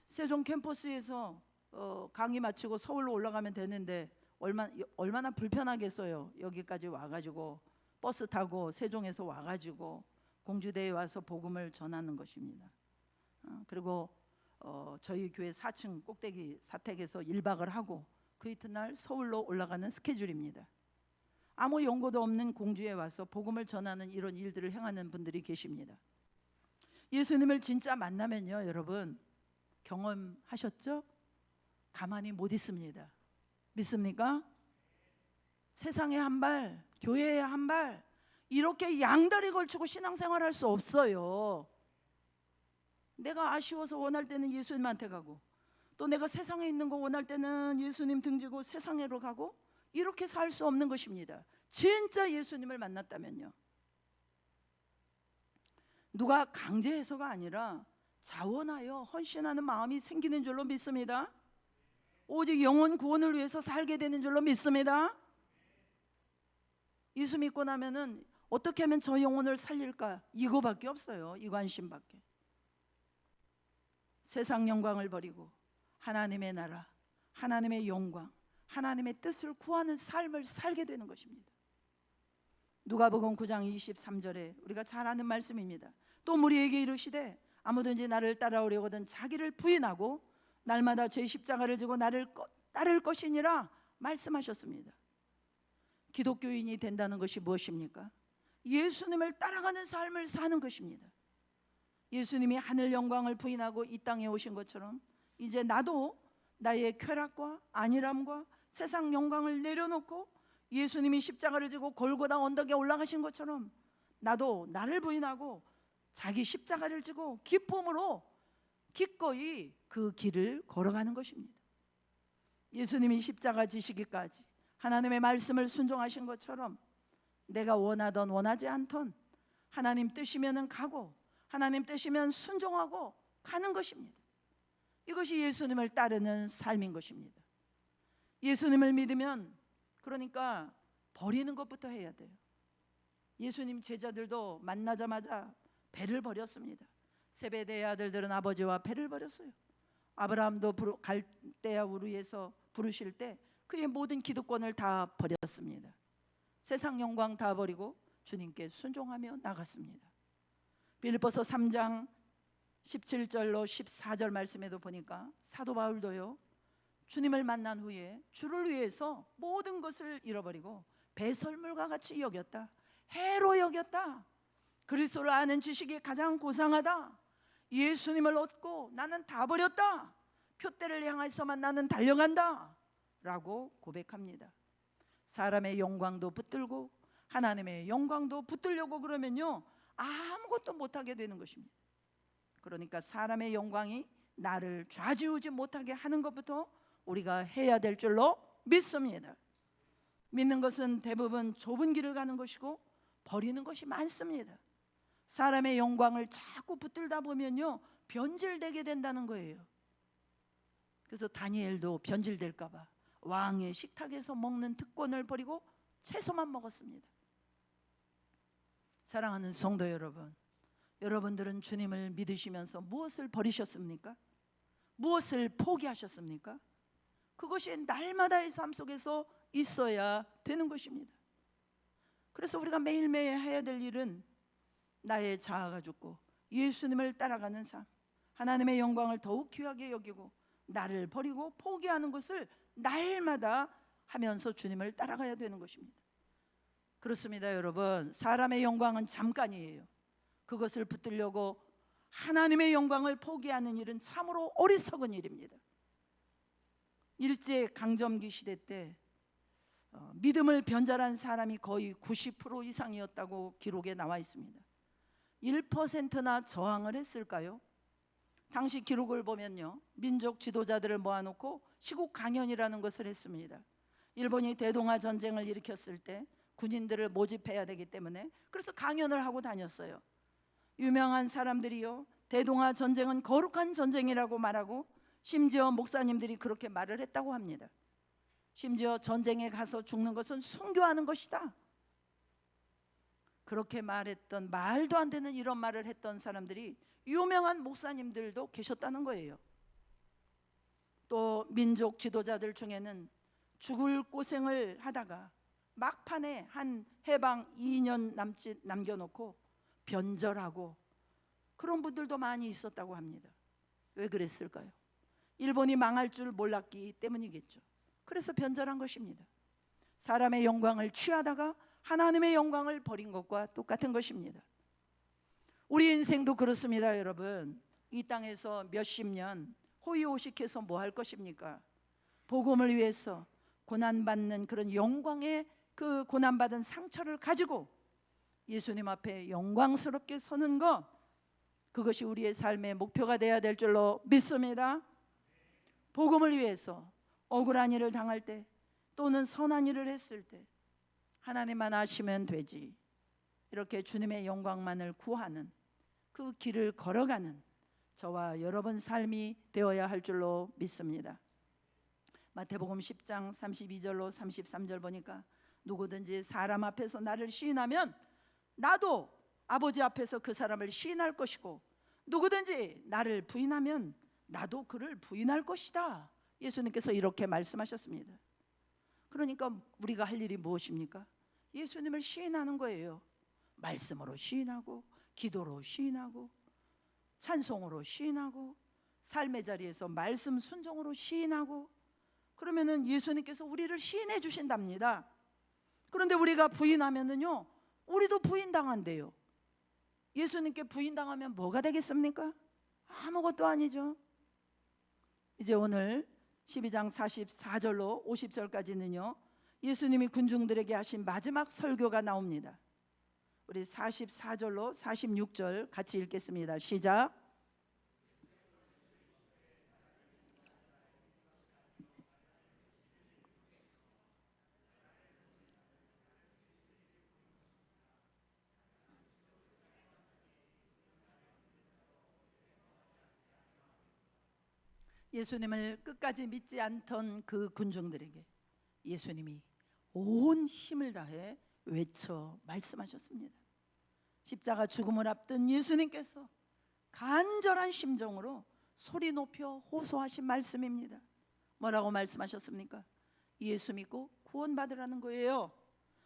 세종 캠퍼스에서 강의 마치고 서울로 올라가면 되는데 얼마나 불편하겠어요. 여기까지 와가지고 버스 타고 세종에서 와가지고 공주대에 와서 복음을 전하는 것입니다. 그리고 저희 교회 4층 꼭대기 사택에서 1박을 하고 그 이튿날 서울로 올라가는 스케줄입니다. 아무 연고도 없는 공주에 와서 복음을 전하는 이런 일들을 행하는 분들이 계십니다. 예수님을 진짜 만나면요, 여러분 경험하셨죠? 가만히 못 있습니다. 믿습니까? 세상에 한 발, 교회에 한 발, 이렇게 양다리 걸치고 신앙생활 할 수 없어요. 내가 아쉬워서 원할 때는 예수님한테 가고, 또 내가 세상에 있는 거 원할 때는 예수님 등지고 세상으로 가고, 이렇게 살 수 없는 것입니다. 진짜 예수님을 만났다면요, 누가 강제해서가 아니라 자원하여 헌신하는 마음이 생기는 줄로 믿습니다. 오직 영혼 구원을 위해서 살게 되는 줄로 믿습니다. 예수 믿고 나면은 어떻게 하면 저 영혼을 살릴까, 이거밖에 없어요. 이 관심밖에. 세상 영광을 버리고 하나님의 나라, 하나님의 영광, 하나님의 뜻을 구하는 삶을 살게 되는 것입니다. 누가복음 9장 23절에 우리가 잘 아는 말씀입니다. 또 우리에게 이르시되 아무든지 나를 따라오려거든 자기를 부인하고 날마다 제 십자가를 지고 나를 따를 것이니라 말씀하셨습니다. 기독교인이 된다는 것이 무엇입니까? 예수님을 따라가는 삶을 사는 것입니다. 예수님이 하늘 영광을 부인하고 이 땅에 오신 것처럼 이제 나도 나의 쾌락과 안일함과 세상 영광을 내려놓고 예수님이 십자가를 지고 골고다 언덕에 올라가신 것처럼 나도 나를 부인하고 자기 십자가를 지고 기쁨으로 기꺼이 그 길을 걸어가는 것입니다. 예수님이 십자가 지시기까지 하나님의 말씀을 순종하신 것처럼 내가 원하던 원하지 않던 하나님 뜻이면은 가고 하나님 뜻이면 순종하고 가는 것입니다. 이것이 예수님을 따르는 삶인 것입니다. 예수님을 믿으면 그러니까 버리는 것부터 해야 돼요. 예수님 제자들도 만나자마자 배를 버렸습니다. 세베대의 아들들은 아버지와 배를 버렸어요. 아브라함도 갈대아 우르에서 부르실 때 그의 모든 기득권을 다 버렸습니다. 세상 영광 다 버리고 주님께 순종하며 나갔습니다. 빌립보서 3장 17절로 14절 말씀에도 보니까 사도 바울도요, 주님을 만난 후에 주를 위해서 모든 것을 잃어버리고 배설물과 같이 여겼다, 해로 여겼다. 그리스도를 아는 지식이 가장 고상하다. 예수님을 얻고 나는 다 버렸다. 표대를 향해서만 나는 달려간다 라고 고백합니다. 사람의 영광도 붙들고 하나님의 영광도 붙들려고 그러면요, 아무것도 못하게 되는 것입니다. 그러니까 사람의 영광이 나를 좌지우지 못하게 하는 것부터 우리가 해야 될 줄로 믿습니다. 믿는 것은 대부분 좁은 길을 가는 것이고 버리는 것이 많습니다. 사람의 영광을 자꾸 붙들다 보면요, 변질되게 된다는 거예요. 그래서 다니엘도 변질될까 봐 왕의 식탁에서 먹는 특권을 버리고 채소만 먹었습니다. 사랑하는 성도 여러분, 여러분들은 주님을 믿으시면서 무엇을 버리셨습니까? 무엇을 포기하셨습니까? 그것이 날마다의 삶 속에서 있어야 되는 것입니다. 그래서 우리가 매일매일 해야 될 일은 나의 자아가 죽고 예수님을 따라가는 삶, 하나님의 영광을 더욱 귀하게 여기고 나를 버리고 포기하는 것을 날마다 하면서 주님을 따라가야 되는 것입니다. 그렇습니다, 여러분. 사람의 영광은 잠깐이에요. 그것을 붙들려고 하나님의 영광을 포기하는 일은 참으로 어리석은 일입니다. 일제 강점기 시대 때 믿음을 변절한 사람이 거의 90% 이상이었다고 기록에 나와 있습니다. 1%나 저항을 했을까요? 당시 기록을 보면요, 민족 지도자들을 모아놓고 시국 강연이라는 것을 했습니다. 일본이 대동아 전쟁을 일으켰을 때 군인들을 모집해야 되기 때문에 그래서 강연을 하고 다녔어요. 유명한 사람들이요, 대동아 전쟁은 거룩한 전쟁이라고 말하고 심지어 목사님들이 그렇게 말을 했다고 합니다. 심지어 전쟁에 가서 죽는 것은 순교하는 것이다, 그렇게 말했던, 말도 안 되는 이런 말을 했던 사람들이 유명한 목사님들도 계셨다는 거예요. 또 민족 지도자들 중에는 죽을 고생을 하다가 막판에 한 해방 2년 남짓 남겨놓고 변절하고 그런 분들도 많이 있었다고 합니다. 왜 그랬을까요? 일본이 망할 줄 몰랐기 때문이겠죠. 그래서 변절한 것입니다. 사람의 영광을 취하다가 하나님의 영광을 버린 것과 똑같은 것입니다. 우리 인생도 그렇습니다, 여러분. 이 땅에서 몇십 년 호의호식해서 뭐 할 것입니까? 복음을 위해서 고난받는 그런 영광의 그 고난받은 상처를 가지고 예수님 앞에 영광스럽게 서는 것, 그것이 우리의 삶의 목표가 되어야 될 줄로 믿습니다. 복음을 위해서 억울한 일을 당할 때 또는 선한 일을 했을 때 하나님만 아시면 되지, 이렇게 주님의 영광만을 구하는 그 길을 걸어가는 저와 여러분 삶이 되어야 할 줄로 믿습니다. 마태복음 10장 32절로 33절 보니까 누구든지 사람 앞에서 나를 시인하면 나도 아버지 앞에서 그 사람을 시인할 것이고 누구든지 나를 부인하면 나도 그를 부인할 것이다. 예수님께서 이렇게 말씀하셨습니다. 그러니까 우리가 할 일이 무엇입니까? 예수님을 시인하는 거예요. 말씀으로 시인하고 기도로 시인하고 찬송으로 시인하고 삶의 자리에서 말씀 순종으로 시인하고, 그러면은 예수님께서 우리를 시인해 주신답니다. 그런데 우리가 부인하면은요, 우리도 부인당한대요. 예수님께 부인당하면 뭐가 되겠습니까? 아무것도 아니죠. 이제 오늘 12장 44절로 50절까지는요 예수님이 군중들에게 하신 마지막 설교가 나옵니다. 우리 44절로 46절 같이 읽겠습니다. 시작. 예수님을 끝까지 믿지 않던 그 군중들에게 예수님이 온 힘을 다해 외쳐 말씀하셨습니다. 십자가 죽음을 앞둔 예수님께서 간절한 심정으로 소리 높여 호소하신 말씀입니다. 뭐라고 말씀하셨습니까? 예수 믿고 구원받으라는 거예요.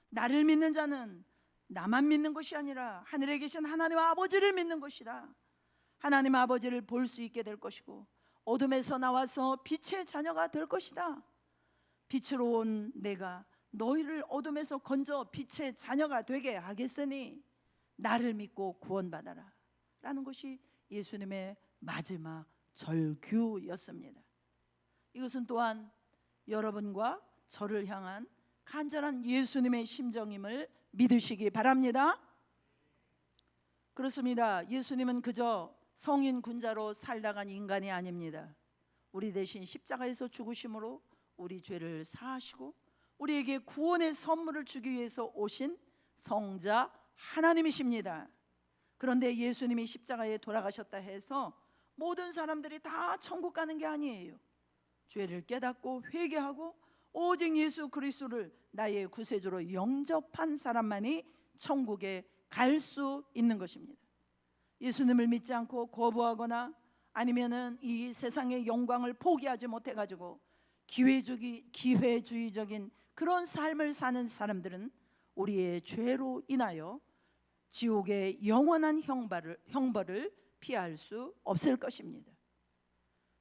나를 믿는 자는 나만 믿는 것이 아니라 하늘에 계신 하나님 아버지를 믿는 것이다. 하나님 아버지를 볼 수 있게 될 것이고 어둠에서 나와서 빛의 자녀가 될 것이다. 빛으로 온 내가 너희를 어둠에서 건져 빛의 자녀가 되게 하겠으니 나를 믿고 구원받아라 라는 것이 예수님의 마지막 절규였습니다. 이것은 또한 여러분과 저를 향한 간절한 예수님의 심정임을 믿으시기 바랍니다. 그렇습니다. 예수님은 그저 성인 군자로 살다간 인간이 아닙니다. 우리 대신 십자가에서 죽으심으로 우리 죄를 사하시고 우리에게 구원의 선물을 주기 위해서 오신 성자 하나님이십니다. 그런데 예수님이 십자가에 돌아가셨다 해서 모든 사람들이 다 천국 가는 게 아니에요. 죄를 깨닫고 회개하고 오직 예수 그리스도를 나의 구세주로 영접한 사람만이 천국에 갈 수 있는 것입니다. 예수님을 믿지 않고 거부하거나 아니면은 이 세상의 영광을 포기하지 못해 가지고 기회주의적인 그런 삶을 사는 사람들은 우리의 죄로 인하여 지옥의 영원한 형벌을 피할 수 없을 것입니다.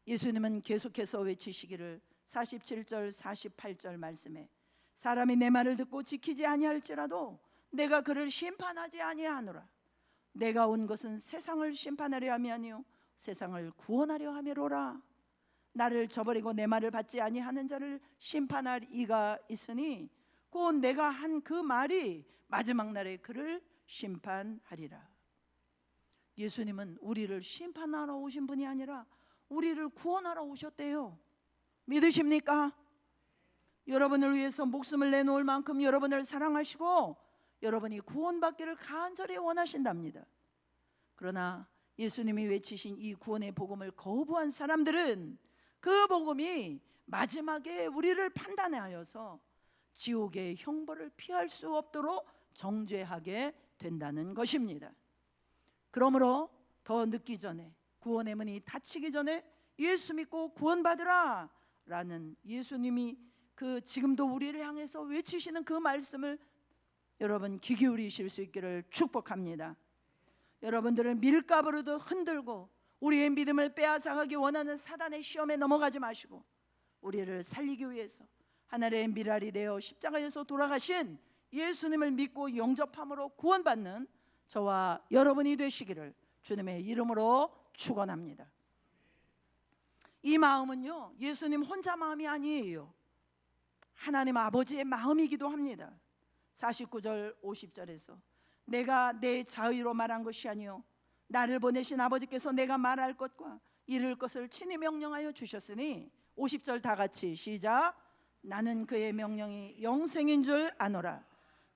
예수님은 계속해서 외치시기를 47절 48절 말씀에 사람이 내 말을 듣고 지키지 아니할지라도 내가 그를 심판하지 아니하노라. 내가 온 것은 세상을 심판하려 함이 아니요 세상을 구원하려 함이로라. 나를 저버리고 내 말을 받지 아니하는 자를 심판할 이가 있으니 곧 내가 한 그 말이 마지막 날에 그를 심판하리라. 예수님은 우리를 심판하러 오신 분이 아니라 우리를 구원하러 오셨대요. 믿으십니까? 여러분을 위해서 목숨을 내놓을 만큼 여러분을 사랑하시고 여러분이 구원받기를 간절히 원하신답니다. 그러나 예수님이 외치신 이 구원의 복음을 거부한 사람들은 그 복음이 마지막에 우리를 판단하여서 지옥의 형벌을 피할 수 없도록 정죄하게 된다는 것입니다. 그러므로 더 늦기 전에 구원의 문이 닫히기 전에 예수 믿고 구원받으라 라는 예수님이 지금도 우리를 향해서 외치시는 그 말씀을 여러분 귀 기울이실 수 있기를 축복합니다. 여러분들은 밀가루도 흔들고 우리의 믿음을 빼앗아가기 원하는 사단의 시험에 넘어가지 마시고 우리를 살리기 위해서 하늘의 미랄이 되어 십자가에서 돌아가신 예수님을 믿고 영접함으로 구원받는 저와 여러분이 되시기를 주님의 이름으로 축원합니다. 이 마음은요 예수님 혼자 마음이 아니에요. 하나님 아버지의 마음이기도 합니다. 49절 50절에서 내가 내 자의로 말한 것이 아니요 나를 보내신 아버지께서 내가 말할 것과 이룰 것을 친히 명령하여 주셨으니 50절 다 같이 시작. 나는 그의 명령이 영생인 줄 아노라.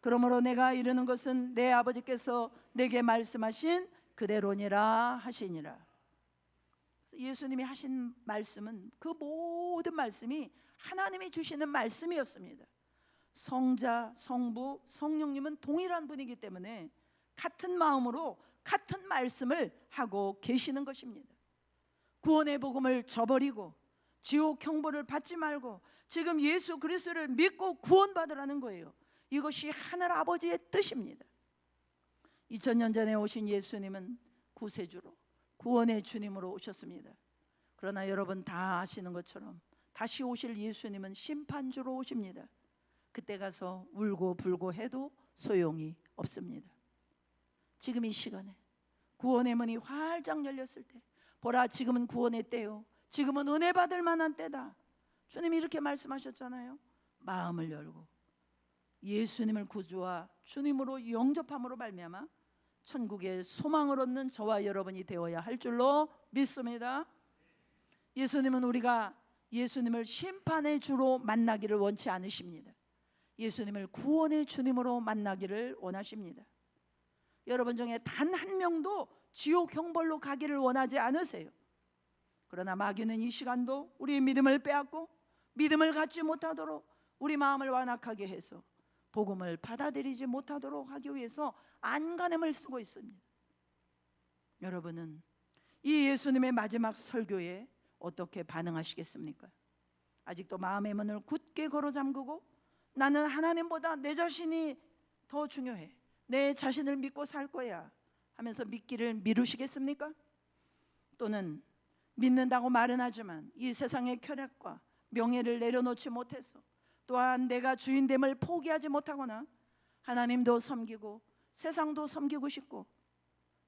그러므로 내가 이르는 것은 내 아버지께서 내게 말씀하신 그대로니라 하시니라. 예수님이 하신 말씀은 그 모든 말씀이 하나님이 주시는 말씀이었습니다. 성자, 성부, 성령님은 동일한 분이기 때문에 같은 마음으로 같은 말씀을 하고 계시는 것입니다. 구원의 복음을 저버리고 지옥 형벌을 받지 말고 지금 예수 그리스도를 믿고 구원받으라는 거예요. 이것이 하늘 아버지의 뜻입니다. 2000년 전에 오신 예수님은 구세주로 구원의 주님으로 오셨습니다. 그러나 여러분 다 아시는 것처럼 다시 오실 예수님은 심판주로 오십니다. 그때 가서 울고 불고 해도 소용이 없습니다. 지금 이 시간에 구원의 문이 활짝 열렸을 때 보라 지금은 구원의 때요 지금은 은혜 받을 만한 때다. 주님이 이렇게 말씀하셨잖아요. 마음을 열고 예수님을 구주와 주님으로 영접함으로 말미암아 천국의 소망을 얻는 저와 여러분이 되어야 할 줄로 믿습니다. 예수님은 우리가 예수님을 심판의 주로 만나기를 원치 않으십니다. 예수님을 구원의 주님으로 만나기를 원하십니다. 여러분 중에 단 한 명도 지옥 형벌로 가기를 원하지 않으세요. 그러나 마귀는 이 시간도 우리의 믿음을 빼앗고 믿음을 갖지 못하도록 우리 마음을 완악하게 해서 복음을 받아들이지 못하도록 하기 위해서 안간힘을 쓰고 있습니다. 여러분은 이 예수님의 마지막 설교에 어떻게 반응하시겠습니까? 아직도 마음의 문을 굳게 걸어 잠그고 나는 하나님보다 내 자신이 더 중요해, 내 자신을 믿고 살 거야 하면서 믿기를 미루시겠습니까? 또는 믿는다고 말은 하지만 이 세상의 쾌락과 명예를 내려놓지 못해서 또한 내가 주인됨을 포기하지 못하거나 하나님도 섬기고 세상도 섬기고 싶고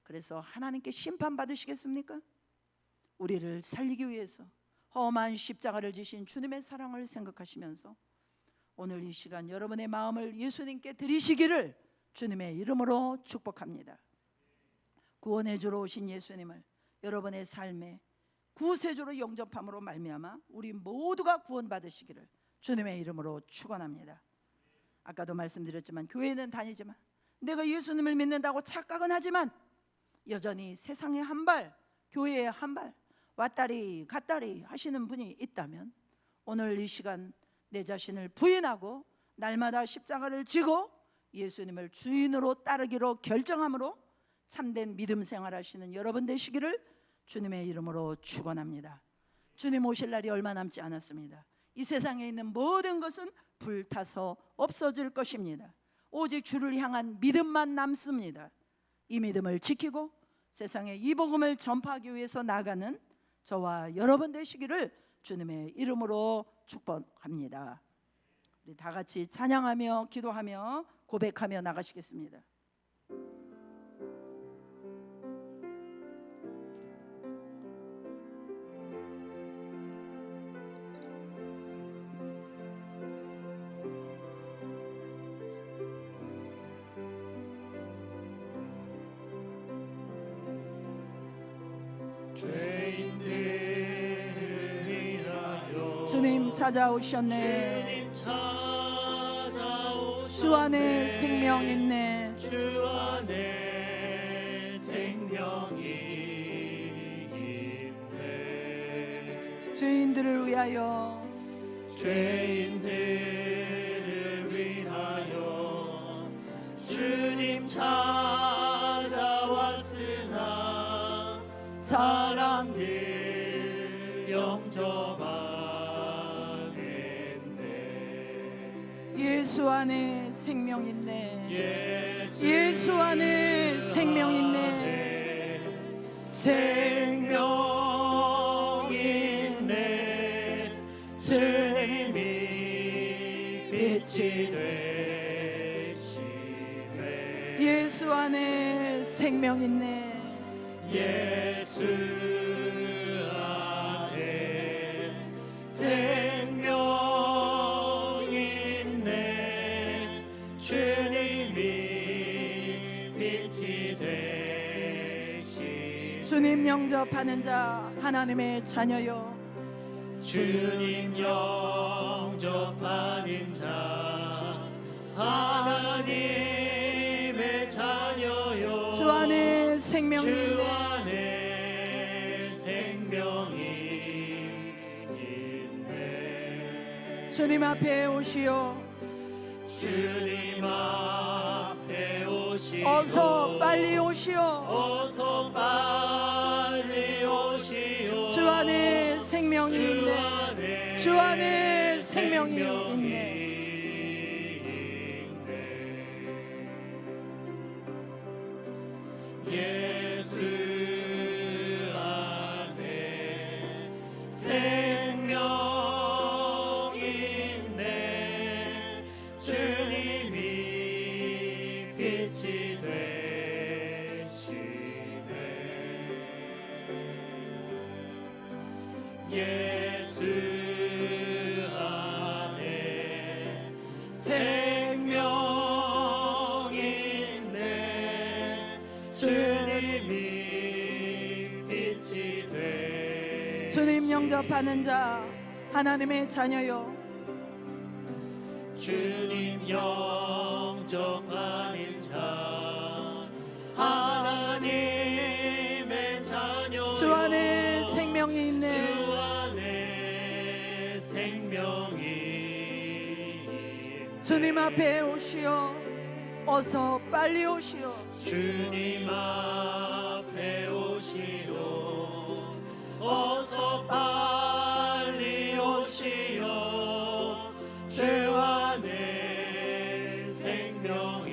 그래서 하나님께 심판받으시겠습니까? 우리를 살리기 위해서 험한 십자가를 지신 주님의 사랑을 생각하시면서 오늘 이 시간 여러분의 마음을 예수님께 드리시기를 주님의 이름으로 축복합니다. 구원해 주러 오신 예수님을 여러분의 삶에 구세주로 영접함으로 말미암아 우리 모두가 구원받으시기를 주님의 이름으로 축원합니다. 아까도 말씀드렸지만 교회는 다니지만 내가 예수님을 믿는다고 착각은 하지만 여전히 세상에 한 발, 교회에 한 발 왔다리 갔다리 하시는 분이 있다면 오늘 이 시간 내 자신을 부인하고 날마다 십자가를 지고 예수님을 주인으로 따르기로 결정함으로 참된 믿음 생활하시는 여러분 되시기를 주님의 이름으로 축원합니다. 주님 오실 날이 얼마 남지 않았습니다. 이 세상에 있는 모든 것은 불타서 없어질 것입니다. 오직 주를 향한 믿음만 남습니다. 이 믿음을 지키고 세상에 이 복음을 전파하기 위해서 나가는 저와 여러분 되시기를 주님의 이름으로 축복합니다. 우리 다 같이 찬양하며 기도하며 고백하며 나가시겠습니다. 주님 찾아오셨네. 주 안에 생명 있네. 주 안에 생명이 있네. 죄인들을 위하여 죄인들을 위하여 주님 찾아왔으나 사람들 영접하겠네. 예수 안에 생명 있네. 예수 안에 생명 있네. 생명 있네. 주님이 빛이 되시네. 예수 안에 생명 있네. 예수 안에 생명 있네. 주님이 빛이 되시네. 주님 영접하는 자 하나님의 자녀요. 주님 영접하는 자 하나님의 자녀요. 주 안에 생명이 주 있네. 안에 생명이 있네. 주님 앞에 오시오. 주님 앞에 오시오. 어서 빨리 오시오. 어서 빨리 오시오. 주 안에 생명이 주 있네. 안에 주 안에 생명이 있네. 예수 안에 생명 있네. 주님이 빛이 되시네. 예수 안에 생명 있네. 주님이 빛이 되시네. 주님 영접하는 자 하나님의 자녀요. 주님 영접하는 자 하나님의 자녀요. 주 안에 생명이 있네. 주 안에 생명이 있네. 주님 앞에 오시오. 어서 빨리 오시오. 주님 앞에 오시오. 어서 빨리 오시오. 주 안에 생명이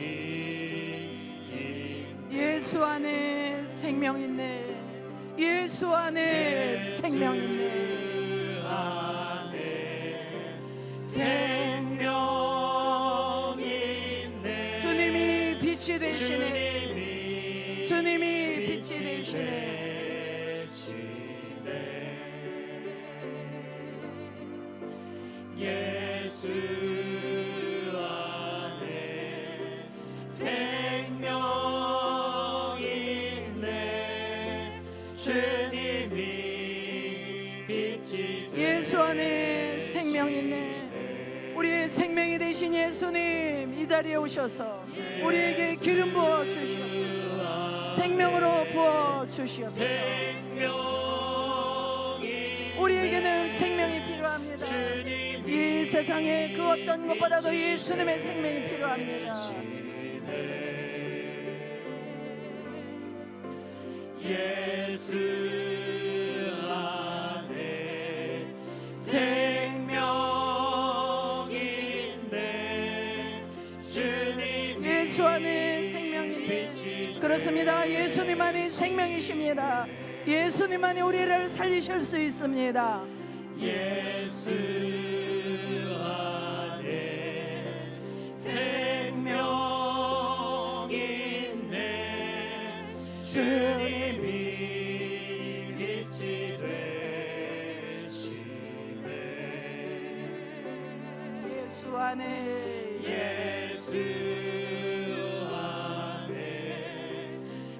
있네. 예수 안에 생명 있네. 예수 안에 생명 있네. 안에 생명 있네. 주님이 빛이 되시네. 주님이 빛이 되시네. 예수 안에 생명이 있네. 주님이 빛이 예수 안에 생명이 있네. 우리의 생명이 되신 예수님, 이 자리에 오셔서 우리에게 기름 부어 주시옵소서. 생명으로 부어 주시옵소서. 우리에게는 생명이 필요합니다. 이 세상에 그 어떤 것보다도 예수님의 생명이 필요합니다. 예수 안에 생명이 있네. 주님 예수 안에 생명인데, 그렇습니다. 예수님 안에 생명이십니다. 예수님 안에 우리를 살리실 수 있습니다. 예수 안에 생명이 있네. 주님이 빛이 되시네. 예수 안에 예수 안에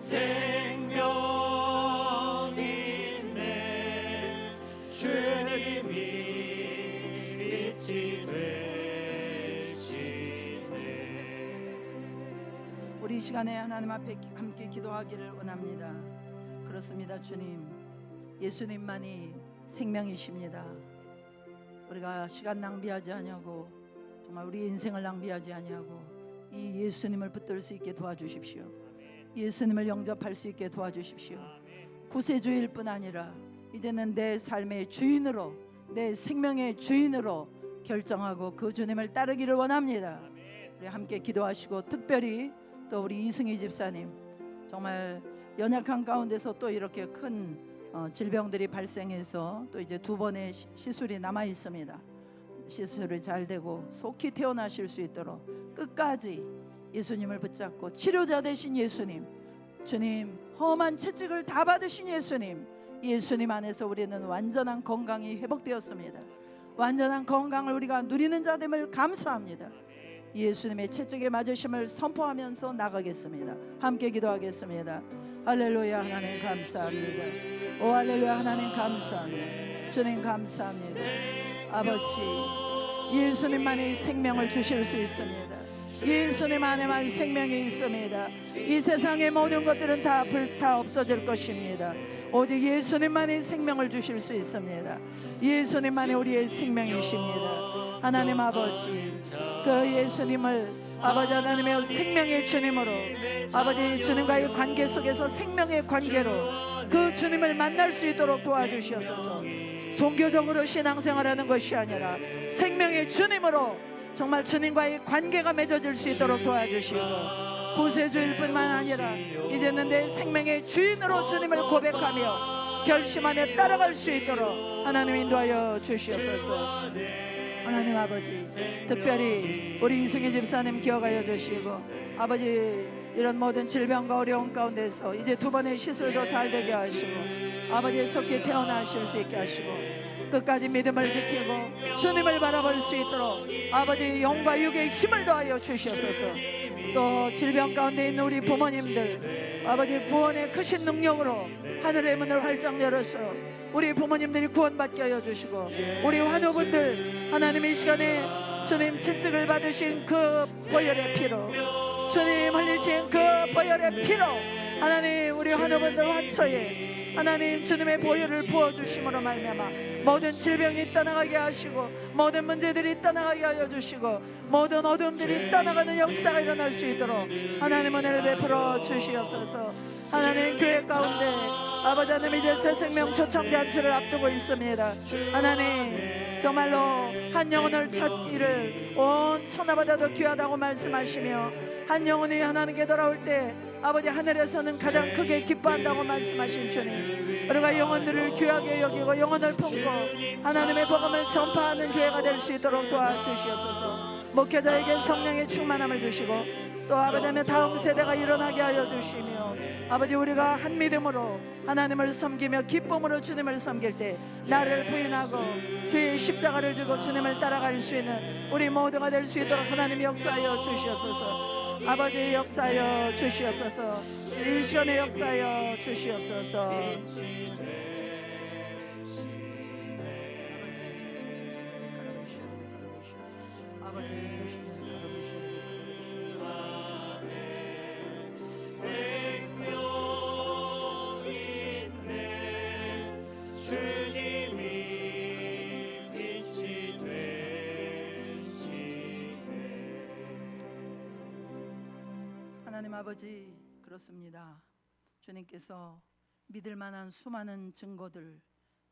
생명이 있네. 주님이 빛이 되시네. 우리 이 시간에 하나님 앞에 함께 기도하기를 원합니다. 그렇습니다. 주님, 예수님만이 생명이십니다. 우리가 시간 낭비하지 아니하고 정말 우리 인생을 낭비하지 아니하고 이 예수님을 붙들 수 있게 도와주십시오. 예수님을 영접할 수 있게 도와주십시오. 구세주일 뿐 아니라 이제는 내 삶의 주인으로, 내 생명의 주인으로 결정하고 그 주님을 따르기를 원합니다. 우리 함께 기도하시고, 특별히 또 우리 이승희 집사님, 정말 연약한 가운데서 또 이렇게 큰 질병들이 발생해서 또 이제 2번의 시술이 남아 있습니다. 시술이 잘 되고 속히 태어나실 수 있도록 끝까지 예수님을 붙잡고, 치료자 되신 예수님, 주님 험한 채찍을 다 받으신 예수님, 예수님 안에서 우리는 완전한 건강이 회복되었습니다. 완전한 건강을 우리가 누리는 자됨을 감사합니다. 예수님의 채찍에 맞으심을 선포하면서 나가겠습니다. 함께 기도하겠습니다. 할렐루야. 하나님 감사합니다. 오 할렐루야. 하나님 감사합니다. 주님 감사합니다. 아버지, 예수님만이 생명을 주실 수 있습니다. 예수님 안에만 생명이 있습니다. 이 세상의 모든 것들은 다 불타 없어질 것입니다. 오직 예수님만이 생명을 주실 수 있습니다. 예수님만이 우리의 생명이십니다. 하나님 아버지, 그 예수님을 아버지 하나님의 생명의 주님으로, 아버지 주님과의 관계 속에서 생명의 관계로 그 주님을 만날 수 있도록 도와주시옵소서. 종교적으로 신앙생활하는 것이 아니라 생명의 주님으로 정말 주님과의 관계가 맺어질 수 있도록 도와주시고, 구세주일 뿐만 아니라 이제는 내 생명의 주인으로 주님을 고백하며 결심하며 따라갈 수 있도록 하나님 인도하여 주시옵소서. 하나님 아버지, 특별히 우리 이승희 집사님 기억하여 주시고, 아버지 이런 모든 질병과 어려움 가운데서 이제 2번의 시술도 잘 되게 하시고, 아버지 속히 태어나실 수 있게 하시고, 끝까지 믿음을 지키고 주님을 바라볼 수 있도록 아버지 영과 육의 힘을 더하여 주시옵소서. 또 질병 가운데 있는 우리 부모님들, 아버지 구원의 크신 능력으로 하늘의 문을 활짝 열어서 우리 부모님들이 구원받게 하여 주시고, 우리 환우분들 하나님 이 시간에 주님 채찍을 받으신 그 보혈의 피로, 주님 흘리신 그 보혈의 피로 하나님 우리 환우분들 환처에 하나님 주님의 보혈을 부어주심으로 말미암아 모든 질병이 떠나가게 하시고, 모든 문제들이 떠나가게 하여 주시고, 모든 어둠들이 떠나가는 역사가 일어날 수 있도록 하나님 은혜를 베풀어 주시옵소서. 하나님 교회 가운데 아버지 하나님 이제 새 생명 초청잔치를 앞두고 있습니다. 하나님 정말로 한 영혼을 찾기를 온 천하보다도 귀하다고 말씀하시며, 한 영혼이 하나님께 돌아올 때 아버지 하늘에서는 가장 크게 기뻐한다고 말씀하신 주님, 우리가 영혼들을 귀하게 여기고 영혼을 품고 하나님의 복음을 전파하는 교회가 될 수 있도록 도와주시옵소서. 목회자에게 성령의 충만함을 주시고, 또 아버지 하나님 다음 세대가 일어나게 하여 주시며, 아버지, 우리가 한 믿음으로 하나님을 섬기며 기쁨으로 주님을 섬길 때 나를 부인하고 주의 십자가를 지고 주님을 따라갈 수 있는 우리 모두가 될 수 있도록 하나님 역사하여 주시옵소서. 아버지, 역사하여 주시옵소서. 이 시간에 역사하여 주시옵소서. 하나님 아버지, 그렇습니다. 주님께서 믿을 만한 수많은 증거들,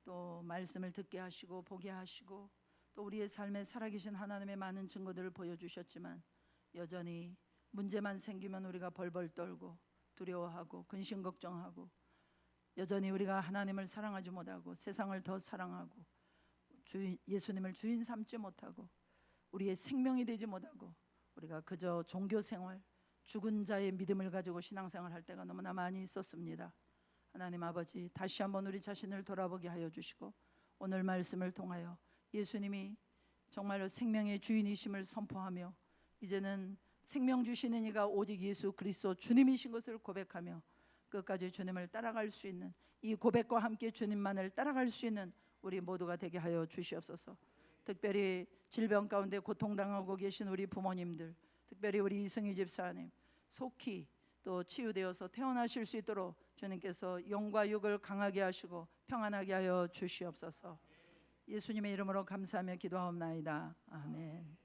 또 말씀을 듣게 하시고 보게 하시고 또 우리의 삶에 살아계신 하나님의 많은 증거들을 보여주셨지만 여전히 문제만 생기면 우리가 벌벌 떨고 두려워하고 근심 걱정하고 여전히 우리가 하나님을 사랑하지 못하고 세상을 더 사랑하고 예수님을 주인 삼지 못하고 우리의 생명이 되지 못하고 우리가 그저 종교생활, 죽은 자의 믿음을 가지고 신앙생활 할 때가 너무나 많이 있었습니다. 하나님 아버지, 다시 한번 우리 자신을 돌아보게 하여 주시고 오늘 말씀을 통하여 예수님이 정말로 생명의 주인이심을 선포하며 이제는 생명 주시는 이가 오직 예수 그리스도 주님이신 것을 고백하며 끝까지 주님을 따라갈 수 있는 이 고백과 함께 주님만을 따라갈 수 있는 우리 모두가 되게 하여 주시옵소서. 특별히 질병 가운데 고통당하고 계신 우리 부모님들, 특별히 우리 이승희 집사님 속히 또 치유되어서 태어나실 수 있도록 주님께서 영과 육을 강하게 하시고 평안하게 하여 주시옵소서. 예수님의 이름으로 감사하며 기도하옵나이다. 아멘.